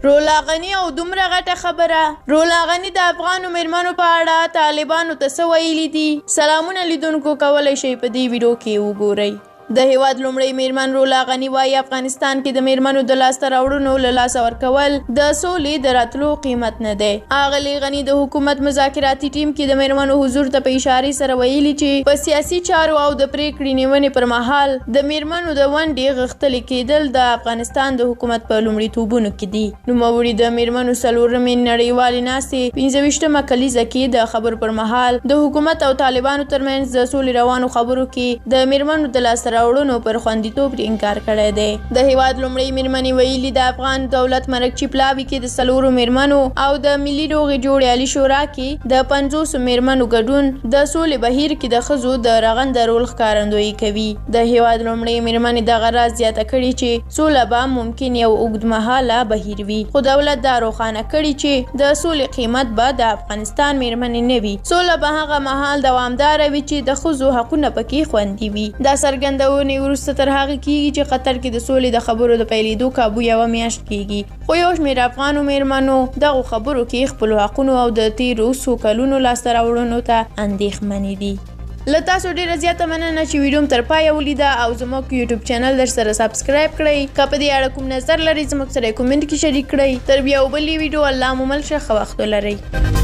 رولا غني او دومره غټه خبره. رولا غني د افغانو میرمنو په اړه طالبانو ته څه ویلي دي؟ سلامونه لیدونکو، کولی شئ په دې ویډیو کې وګورئ. د هیواد لومړی میرمن رولا غني وایي افغانستان کې د میرمنو د لاسته راوړنو له لاسه ورکول د سولې د راتلو قیمت نه دی. اغلې غني د حکومت مذاکراتي ټیم کې د میرمنو حضور ته په اشارې سره ویلي چې په سیاسي چارو او د پریکړې نیونې پر مهال د میرمنو د ونډې غښتلي کېدل د افغانستان د حکومت په لومړیتوبونو کې دي. نوموړي د میرمنو څلورمې نړیوالې ناستې 25مه کلیزه کې د خبرو پر مهال د حکومت او طالبانو ترمنځ د سولې روانو خبرو کې د میرمنو د لاسته راوړنو پر خوندیتوب انکار کړی دی. د هیواد لومړی میرمنې ویلي د افغان دولت مرکچي پلاوي کې د څلورو میرمنو او د ملي روغې جوړې عالي شورا کې د 50 میرمنو ګډون د سولې بهیر کې د ښځو د رغنده رول ښکارندویي کوي. د هیواد لومړی میرمنې دغه راز زیاته کړې چې سوله به ممکن یو اوږدمهاله بهیر وي، خو دولت دا روښانه کړي چې د سولې قیمت به د افغانستان میرمنې نه وي. سوله به هغه مهال دوامداره وي چې د ښځو حقونه پکې خوندي وي. دا څرګندونه وروسته تر هغه کېږي چې قطر کې د سولې د خبرو د پیلېدو کابو یوه میاشت کېږي، خو یو شمېر افغانو میرمنو دغو خبرو کې خپلو حقونو او د تېرو څو کلونو لاسته راوړنو ته اندېښمنې دي. له تاسو ډیره زیاته مننه چې ویډیو تر پایه ولیده او زموږ یوټیوب چینل در سره سبسکرایب کړئ. که په دې اړه کوم نظر لرئ زموږ سره کومنټ کې شریک کړئ. تر بیا بلې ویډیو الله مو مل شه. ښه وخت ولرئ.